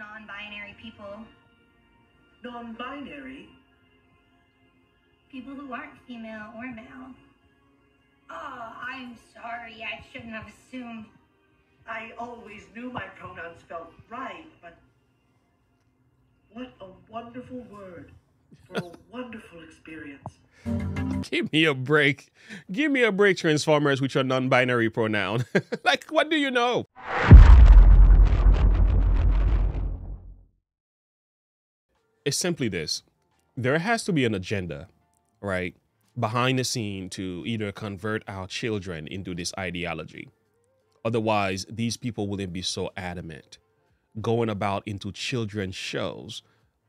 non-binary people. Non-binary? People who aren't female or male. Oh, I'm sorry. I shouldn't have assumed. I always knew my pronouns felt right, but what a wonderful word for a wonderful experience. Give me a break. Give me a break, Transformers, with your non-binary pronoun. Like, what do you know? It's simply this. There has to be an agenda, right, behind the scene to either convert our children into this ideology. Otherwise, these people wouldn't be so adamant going about into children's shows,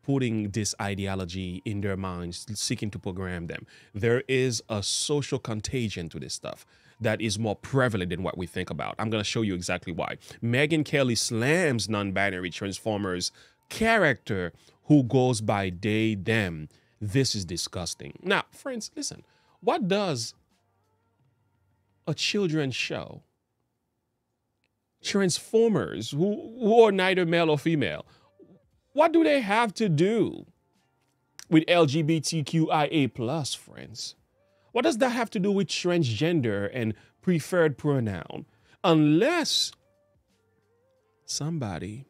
putting this ideology in their minds, seeking to program them. There is a social contagion to this stuff that is more prevalent than what we think about. I'm going to show you exactly why. Megyn Kelly slams non-binary Transformers character who goes by they, them. This is disgusting. Now, friends, listen. What does a children's show, Transformers, who are neither male or female, what do they have to do with LGBTQIA+, friends? What does that have to do with transgender and preferred pronoun? Unless somebody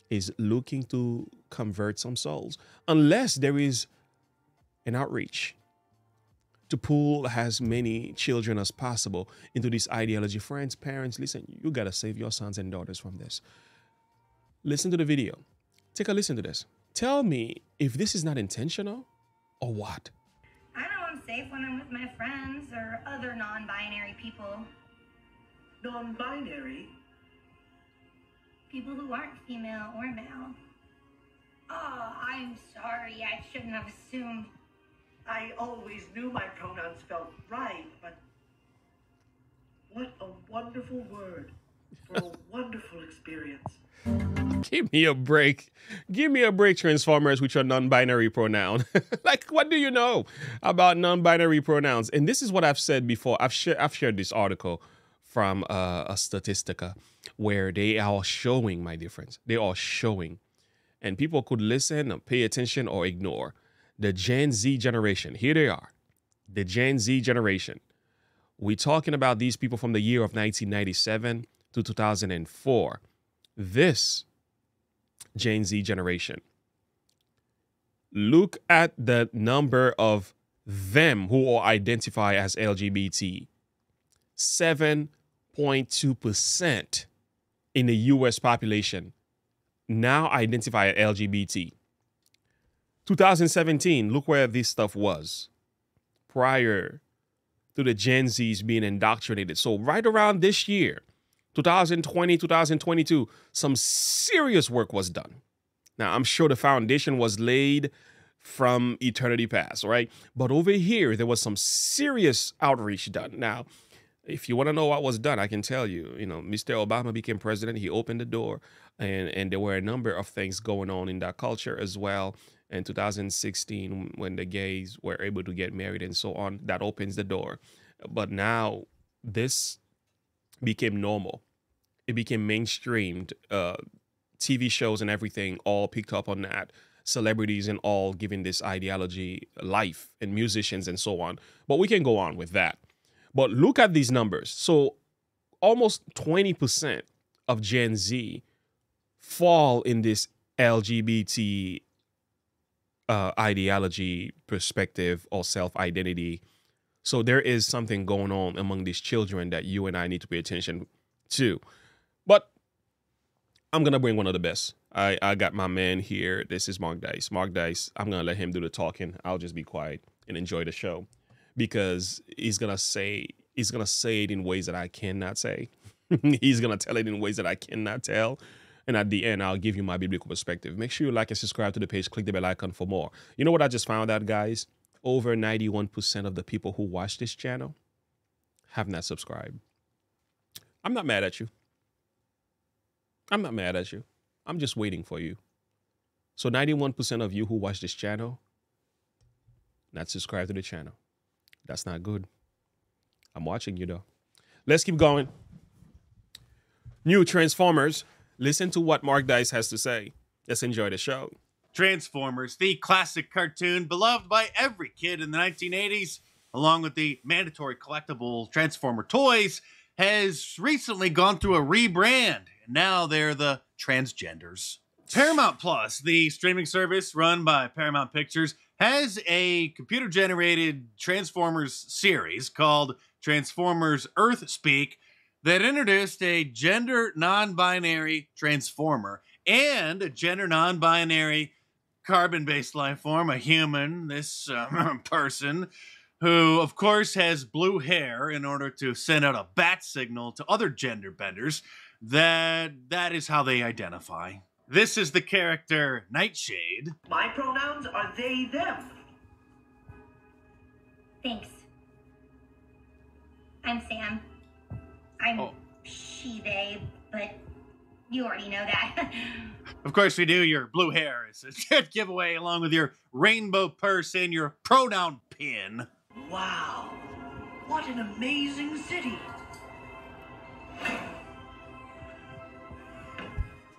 is looking to convert some souls. Unless there is an outreach to pull as many children as possible into this ideology. Friends, parents, listen, you got to save your sons and daughters from this. Listen to the video. Take a listen to this. Tell me if this is not intentional or what. I know I'm safe when I'm with my friends or other non-binary people. Non-binary? People who aren't female or male. Oh, I'm sorry. I shouldn't have assumed. I always knew my pronouns felt right, but what a wonderful word for a wonderful experience. Give me a break. Give me a break, Transformers, with your non-binary pronoun. Like, what do you know about non-binary pronouns? And this is what I've said before. I've shared this article from a Statistica where they are showing, my dear friends, they are showing, and people could listen and pay attention or ignore. The Gen Z generation, here they are, the Gen Z generation. We're talking about these people from the year of 1997 to 2004. This Gen Z generation. Look at the number of them who identify as LGBT. 7.2% in the US population now identify as LGBT. 2017, look where this stuff was prior to the Gen Zs being indoctrinated. So right around this year, 2020, 2022, some serious work was done. Now, I'm sure the foundation was laid from eternity past, right? But over here, there was some serious outreach done. Now, if you want to know what was done, I can tell you, Mr. Obama became president. He opened the door, and there were a number of things going on in that culture as well. In 2016, when the gays were able to get married and so on, that opens the door. But now this became normal. It became mainstreamed. TV shows and everything all picked up on that. Celebrities and all giving this ideology life, and musicians and so on. But we can go on with that. But look at these numbers. So almost 20% of Gen Z fall in this LGBT ideology, perspective, or self-identity. So there is something going on among these children that you and I need to pay attention to. But I'm going to bring one of the best. I got my man here. This is Mark Dice. Mark Dice, I'm going to let him do the talking. I'll just be quiet and enjoy the show, because he's going to say it in ways that I cannot say. He's going to tell it in ways that I cannot tell. And at the end, I'll give you my biblical perspective. Make sure you like and subscribe to the page. Click the bell icon for more. You know what I just found out, guys? Over 91% of the people who watch this channel have not subscribed. I'm not mad at you. I'm not mad at you. I'm just waiting for you. So 91% of you who watch this channel, not subscribe to the channel. That's not good. I'm watching you, though. Let's keep going. New Transformers Listen to what Mark Dice has to say. Let's enjoy the show. Transformers, the classic cartoon beloved by every kid in the 1980s, along with the mandatory collectible Transformer toys, has recently gone through a rebrand, and now they're the transgenders. Paramount Plus, the streaming service run by Paramount Pictures, has a computer-generated Transformers series called Transformers Earthspeak that introduced a gender non-binary Transformer and a gender non-binary carbon-based life form, a human, this person, who, of course, has blue hair in order to send out a bat signal to other gender benders that is how they identify. This is the character Nightshade. My pronouns are they, them. Thanks. I'm Sam. I'm she, they, but you already know that. Of course we do. Your blue hair is a good giveaway, along with your rainbow purse and your pronoun pin. Wow. What an amazing city.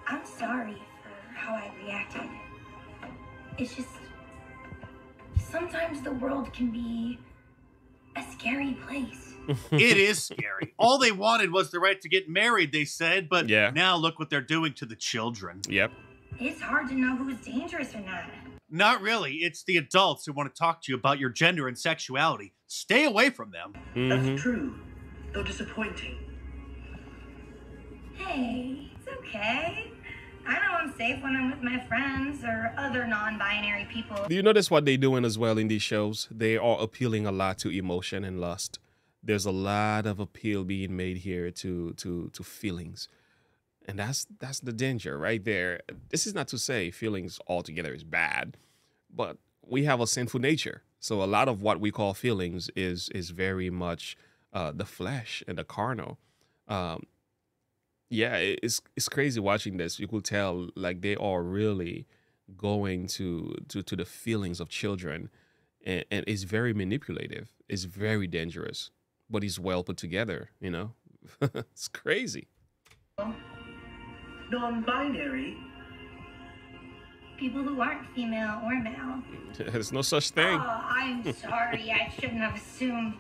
I'm sorry for how I reacted. It's just, sometimes the world can be a scary place. It is scary. All they wanted was the right to get married, they said, but now look what they're doing to the children. Yep. It's hard to know who's dangerous or not. Not really. It's the adults who want to talk to you about your gender and sexuality. Stay away from them. That's true, though disappointing. Hey, it's okay. I know I'm safe when I'm with my friends or other non-binary people. Do you notice what they're doing as well in these shows? They are appealing a lot to emotion and lust. There's a lot of appeal being made here to feelings. And that's the danger right there. This is not to say feelings altogether is bad, but we have a sinful nature. So a lot of what we call feelings is very much the flesh and the carnal. Yeah, it's crazy watching this. You could tell like they are really going to the feelings of children, and it's very manipulative. It's very dangerous, but it's well put together. You know, it's crazy. Non-binary? People who aren't female or male. There's no such thing. Oh, I'm sorry. I shouldn't have assumed.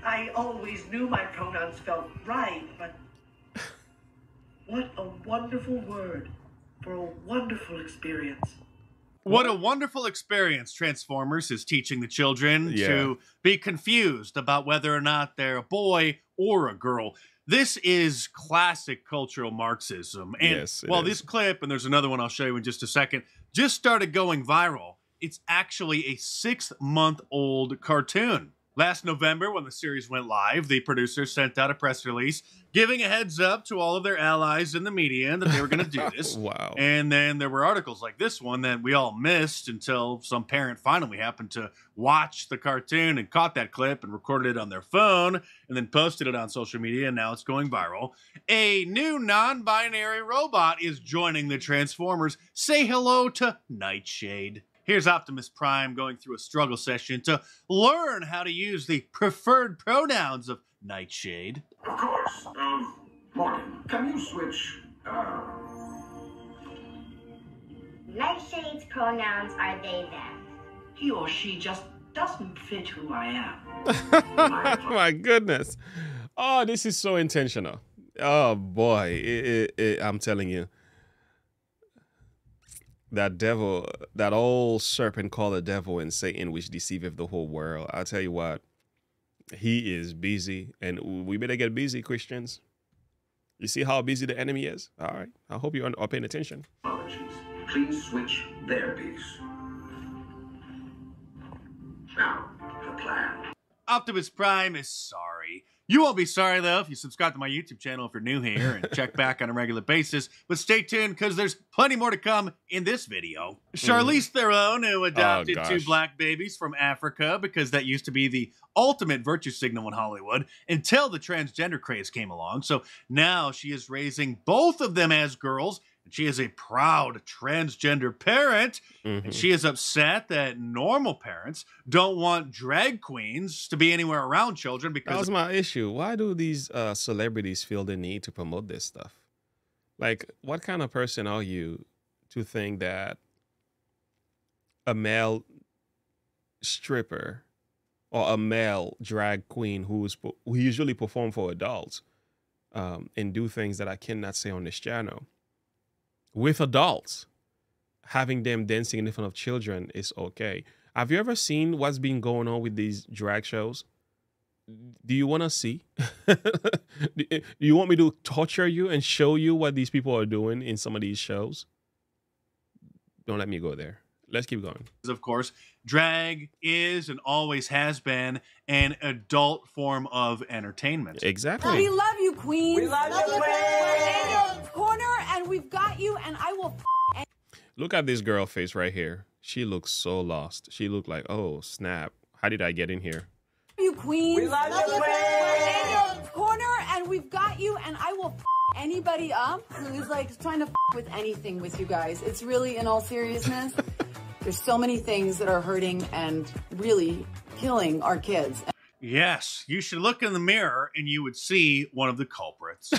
I always knew my pronouns felt right, but what a wonderful word for a wonderful experience. What a wonderful experience Transformers is teaching the children to be confused about whether or not they're a boy or a girl. This is classic cultural Marxism. And this clip, and there's another one I'll show you in just a second, just started going viral. It's actually a 6-month-old cartoon. Last November, when the series went live, the producers sent out a press release giving a heads up to all of their allies in the media that they were going to do this. Wow. And then there were articles like this one that we all missed until some parent finally happened to watch the cartoon and caught that clip and recorded it on their phone and then posted it on social media, and now it's going viral. A new non-binary robot is joining the Transformers. Say hello to Nightshade. Here's Optimus Prime going through a struggle session to learn how to use the preferred pronouns of Nightshade. Of course. Morgan, can you switch, Nightshade's pronouns are they, them. He or she just doesn't fit who I am. My goodness. Oh, this is so intentional. Oh, boy. I'm telling you. That devil, that old serpent called the devil and Satan, which deceiveth the whole world. I'll tell you what, he is busy, and we better get busy, Christians. You see how busy the enemy is? All right. I hope you are paying attention. Apologies. Please switch their piece. Now, the plan. Optimus Prime is sorry. You won't be sorry, though, if you subscribe to my YouTube channel if you're new here and check back on a regular basis. But stay tuned, because there's plenty more to come in this video. Charlize Theron, who adopted 2 black babies from Africa, because that used to be the ultimate virtue signal in Hollywood, until the transgender craze came along. So now she is raising both of them as girls. She is a proud transgender parent, and she is upset that normal parents don't want drag queens to be anywhere around children because... That was my issue. Why do these celebrities feel the need to promote this stuff? Like, what kind of person are you to think that a male stripper or a male drag queen who usually perform for adults and do things that I cannot say on this channel with adults, having them dancing in front of children is okay? Have you ever seen what's been going on with these drag shows? Do you want to see? Do you want me to torture you and show you what these people are doing in some of these shows? Don't let me go there. Let's keep going. Of course, drag is and always has been an adult form of entertainment. Exactly. We love you, Queen. We love you, Queen. We're in your corner, and we've got you, and I will. Look at this girl face right here. She looks so lost. She looked like, oh, snap. How did I get in here? You, Queen. We love you, Queen. We're in your corner, and we've got you, and I will anybody up who's like trying to with anything with you guys. It's really, in all seriousness, there's so many things that are hurting and really killing our kids. Yes, you should look in the mirror and you would see one of the culprits.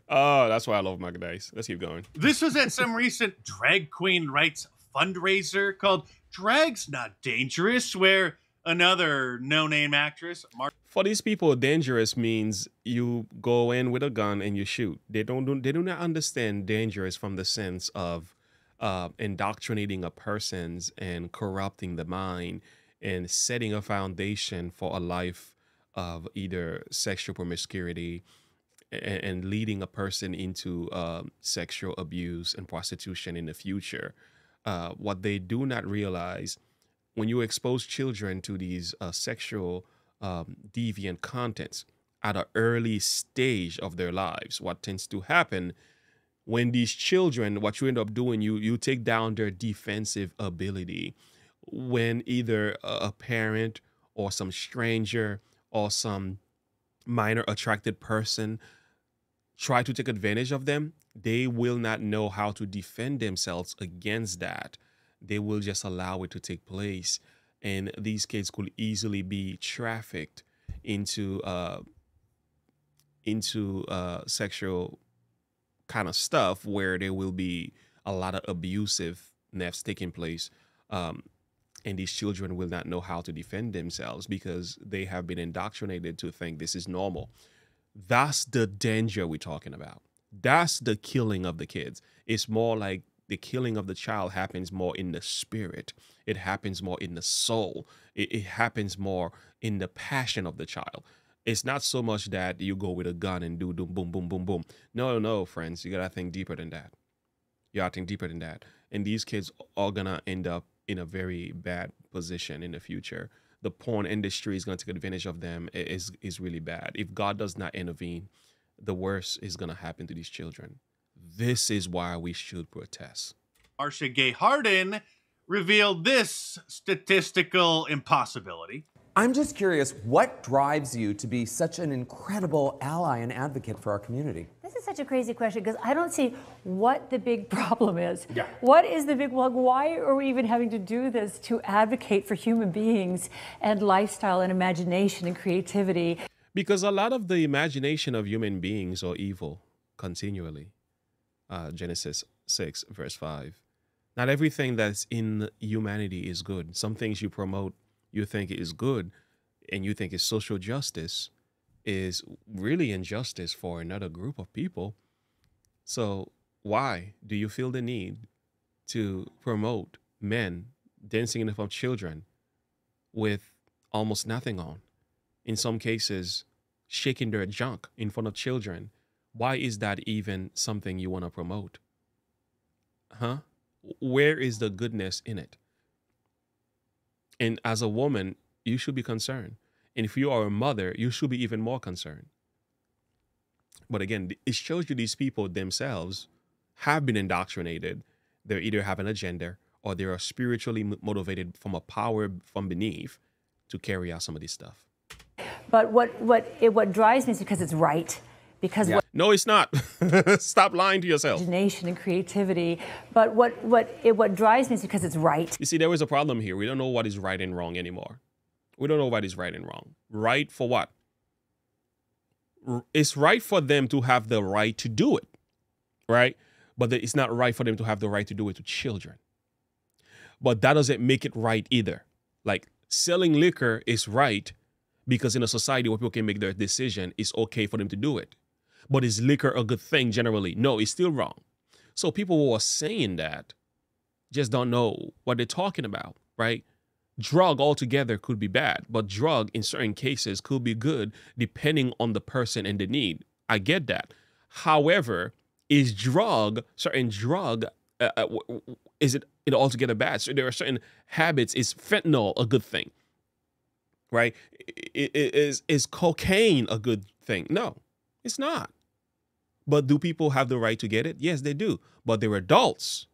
Oh, that's why I love Mike Dice. Let's keep going. This was at some recent drag queen rights fundraiser called Drag's Not Dangerous, where another no-name actress, For these people, dangerous means you go in with a gun and you shoot. They do not understand dangerous from the sense of indoctrinating a person's and corrupting the mind and setting a foundation for a life of either sexual promiscuity and leading a person into sexual abuse and prostitution in the future. What they do not realize, when you expose children to these sexual deviant contents at an early stage of their lives, what tends to happen when these children, what you end up doing, you take down their defensive ability. When either a parent or some stranger or some minor attracted person try to take advantage of them, they will not know how to defend themselves against that. They will just allow it to take place. And these kids could easily be trafficked into sexual kind of stuff where there will be a lot of abusiveness taking place. And these children will not know how to defend themselves because they have been indoctrinated to think this is normal. That's the danger we're talking about. That's the killing of the kids. It's more like the killing of the child happens more in the spirit. It happens more in the soul. It happens more in the passion of the child. It's not so much that you go with a gun and do boom, boom, boom, boom. No, friends. You got to think deeper than that. You got to think deeper than that. And these kids are going to end up in a very bad position in the future. The porn industry is going to take advantage of them. Is really bad. If God does not intervene, the worst is going to happen to these children. This is why we should protest. Marcia Gay Harden revealed this statistical impossibility. I'm just curious, what drives you to be such an incredible ally and advocate for our community? This is such a crazy question because I don't see what the big problem is. Yeah. What is the big, well, why are we even having to do this to advocate for human beings and lifestyle and imagination and creativity? Because a lot of the imagination of human beings are evil continually. Genesis 6, verse 5. Not everything that's in humanity is good. Some things you promote, you think is good, and you think is social justice, is really injustice for another group of people. So why do you feel the need to promote men dancing in front of children with almost nothing on? In some cases, shaking their junk in front of children. Why is that even something you want to promote? Huh? Where is the goodness in it? And as a woman, you should be concerned. And if you are a mother, you should be even more concerned. But again, it shows you these people themselves have been indoctrinated. They either have an agenda or they are spiritually motivated from a power from beneath to carry out some of this stuff. But what drives me is because it's right. Because no, it's not. Stop lying to yourself. Imagination and creativity. But what drives me is because it's right. You see, there is a problem here. We don't know what is right and wrong anymore. We don't know what is right and wrong. Right for what? it's right for them to have the right to do it, right? But it's not right for them to have the right to do it to children. But that doesn't make it right either. Like, selling liquor is right because in a society where people can make their decision, it's okay for them to do it. But is liquor a good thing generally? No, it's still wrong. So people who are saying that just don't know what they're talking about, right? Drug altogether could be bad, but drug in certain cases could be good depending on the person and the need. I get that. However, is certain drug, is it altogether bad? So there are certain habits. Is fentanyl a good thing? Right? Is cocaine a good thing? No, it's not. But do people have the right to get it? Yes, they do. But they're adults.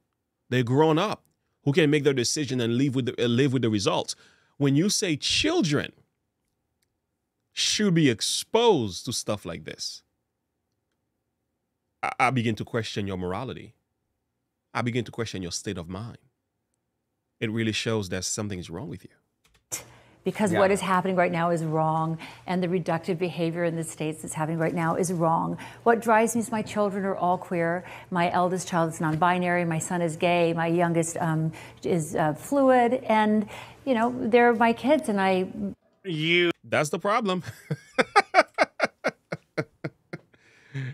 They're grown up who can make their decision and live with the results. When you say children should be exposed to stuff like this, I begin to question your morality. I begin to question your state of mind. It really shows that something is wrong with you. Because what is happening right now is wrong, and the reductive behavior in the states that's happening right now is wrong. What drives me is my children are all queer. My eldest child is non-binary. My son is gay. My youngest is fluid, and you know they're my kids. And that's the problem.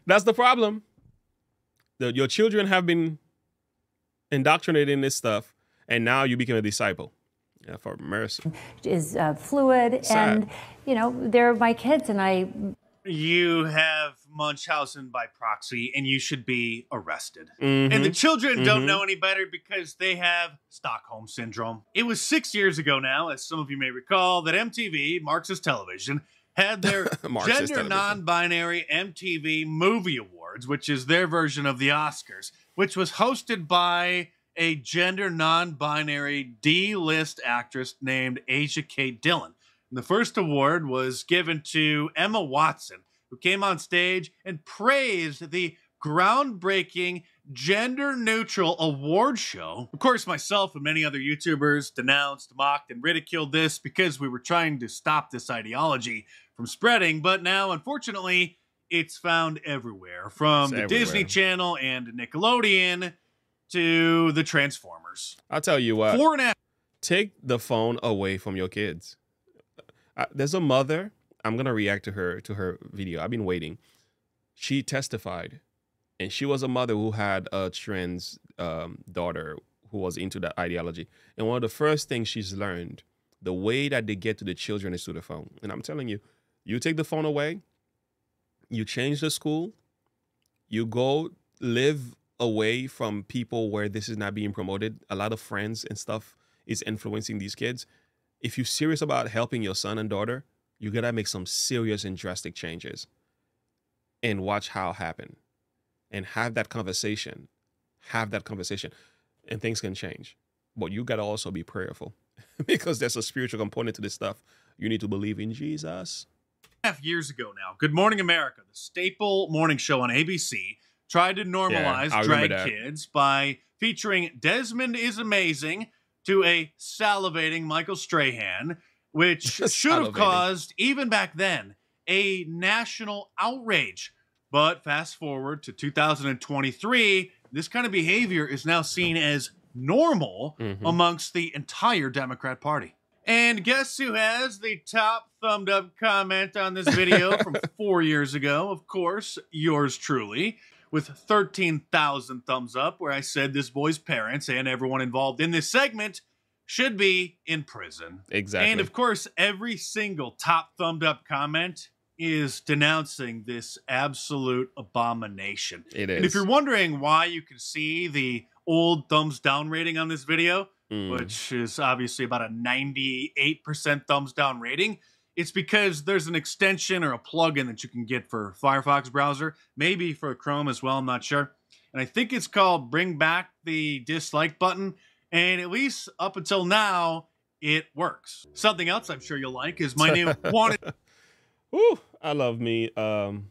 That's the problem. Your children have been indoctrinated in this stuff, and now you become a disciple. Yeah, for mercy. Is fluid, sad. And you know they're my kids, and You have Munchausen by proxy, and you should be arrested. And the children don't know any better because they have Stockholm Syndrome. It was 6 years ago now, as some of you may recall, that MTV, Marxist Television, had their Gender Non-Binary MTV Movie Awards, which is their version of the Oscars, which was hosted by a gender non-binary D-list actress named Asia Kate Dillon. And the first award was given to Emma Watson, who came on stage and praised the groundbreaking gender-neutral award show. Of course, myself and many other YouTubers denounced, mocked, and ridiculed this because we were trying to stop this ideology from spreading, but now, unfortunately, it's found everywhere, from the Disney Channel and Nickelodeon to the Transformers. I'll tell you what. Take the phone away from your kids. There's a mother. I'm gonna react to her video. I've been waiting. She testified, and she was a mother who had a trans daughter who was into that ideology. And one of the first things she's learned, the way that they get to the children is through the phone. And I'm telling you, you take the phone away, you change the school, you go live away from people where this is not being promoted. A lot of friends and stuff is influencing these kids. If you're serious about helping your son and daughter, you gotta make some serious and drastic changes and watch how it happen and have that conversation, and things can change. But you gotta also be prayerful because there's a spiritual component to this stuff. You need to believe in Jesus. Years ago now, Good Morning America, the staple morning show on ABC, tried to normalize drag kids by featuring Desmond is Amazing to a salivating Michael Strahan, which should have caused, even back then, a national outrage. But fast forward to 2023, this kind of behavior is now seen as normal amongst the entire Democrat Party. And guess who has the top thumbed up comment on this video from 4 years ago? Of course, yours truly, with 13,000 thumbs up, where I said this boy's parents and everyone involved in this segment should be in prison. Exactly. And of course, every single top thumbed up comment is denouncing this absolute abomination. It is. And if you're wondering why you can see the old thumbs down rating on this video, which is obviously about a 98% thumbs down rating, it's because there's an extension or a plugin that you can get for Firefox browser, maybe for Chrome as well, I'm not sure. And I think it's called Bring Back the Dislike Button. And at least up until now, it works. Something else I'm sure you'll like is my new Wanted. Ooh, I love me. I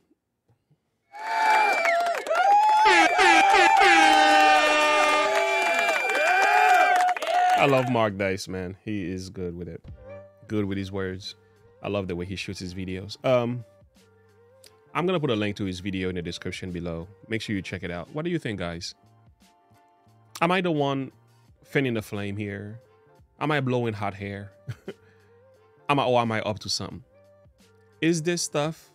love Mark Dice, man. He is good with it. Good with his words. I love the way he shoots his videos. I'm going to put a link to his video in the description below. Make sure you check it out. What do you think, guys? Am I the one fanning the flame here? Am I blowing hot hair? Am I up to something? Is this stuff,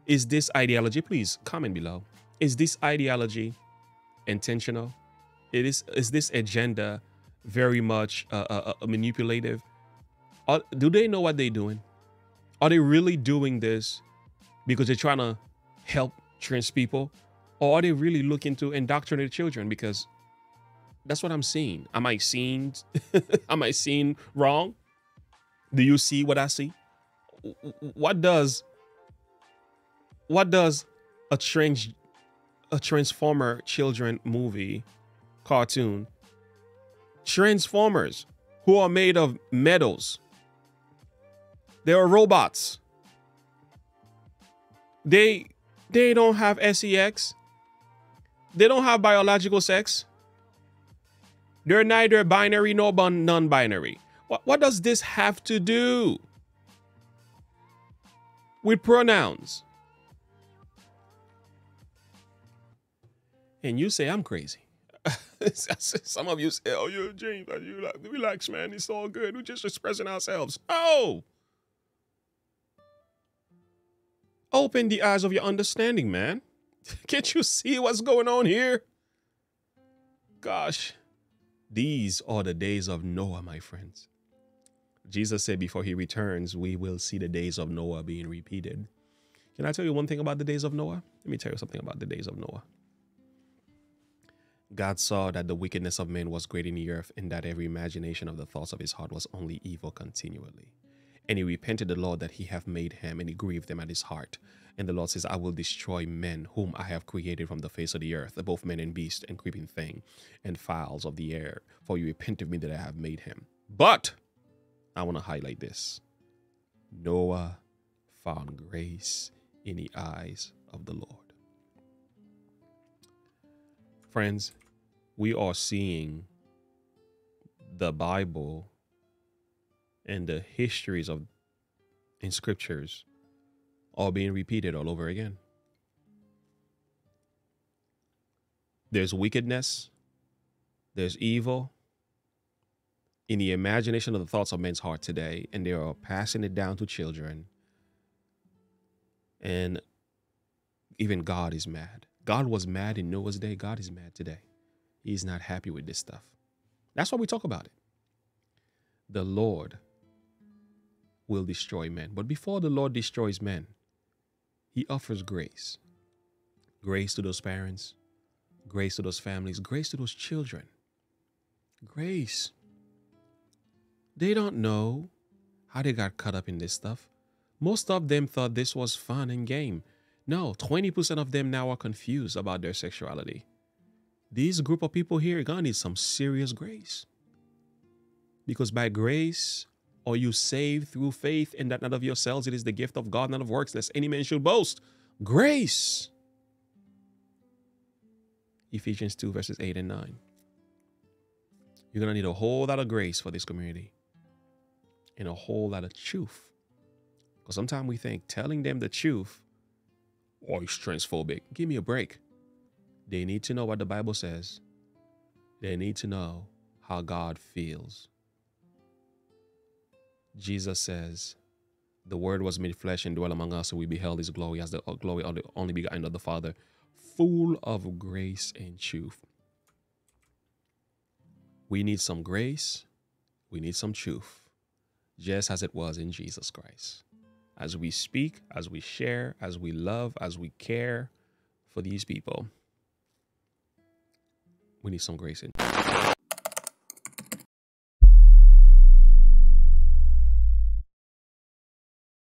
is this ideology, please comment below. Is this ideology intentional? Is this agenda very much manipulative? Do they know what they're doing? Are they really doing this because they're trying to help trans people? Or are they really looking to indoctrinate children? Because that's what I'm seeing. Am I seeing wrong? Do you see what I see? What does a Transformer children movie cartoon, Transformers who are made of metals, they are robots. They don't have sex. They don't have biological sex. They're neither binary nor non-binary. What does this have to do with pronouns? And you say I'm crazy. Some of you say, "Oh, you're James, you like, relax, man. It's all good. We're just expressing ourselves." Oh, open the eyes of your understanding, man. Can't you see what's going on here? Gosh, these are the days of Noah, my friends. Jesus said before he returns, we will see the days of Noah being repeated. Can I tell you one thing about the days of Noah? Let me tell you something about the days of Noah. God saw that the wickedness of men was great in the earth, and that every imagination of the thoughts of his heart was only evil continually. And he repented the Lord that he hath made him, and he grieved them at his heart. And the Lord says, I will destroy men whom I have created from the face of the earth, both men and beast, and creeping thing, and fowls of the air. For you repent of me that I have made him. But I want to highlight this. Noah found grace in the eyes of the Lord. Friends, we are seeing the Bible and the histories in scriptures all being repeated all over again. There's wickedness, there's evil in the imagination of the thoughts of men's heart today, and they are passing it down to children. And even God is mad. God was mad in Noah's day. God is mad today. He's not happy with this stuff. That's why we talk about it. The Lord will destroy men. But before the Lord destroys men, he offers grace. Grace to those parents. Grace to those families. Grace to those children. Grace. They don't know how they got caught up in this stuff. Most of them thought this was fun and game. No, 20% of them now are confused about their sexuality. These group of people here are going to need some serious grace. Because by grace are you saved through faith, and that not of yourselves, it is the gift of God, not of works, lest any man should boast. Grace. Ephesians 2 verses 8 and 9. You're going to need a whole lot of grace for this community. And a whole lot of truth. Because sometimes we think telling them the truth, oh, it's transphobic. Give me a break. They need to know what the Bible says. They need to know how God feels. Jesus says, the word was made flesh and dwelt among us, and we beheld his glory as the glory of the only begotten of the Father, full of grace and truth. We need some grace. We need some truth, just as it was in Jesus Christ. As we speak, as we share, as we love, as we care for these people, we need some grace.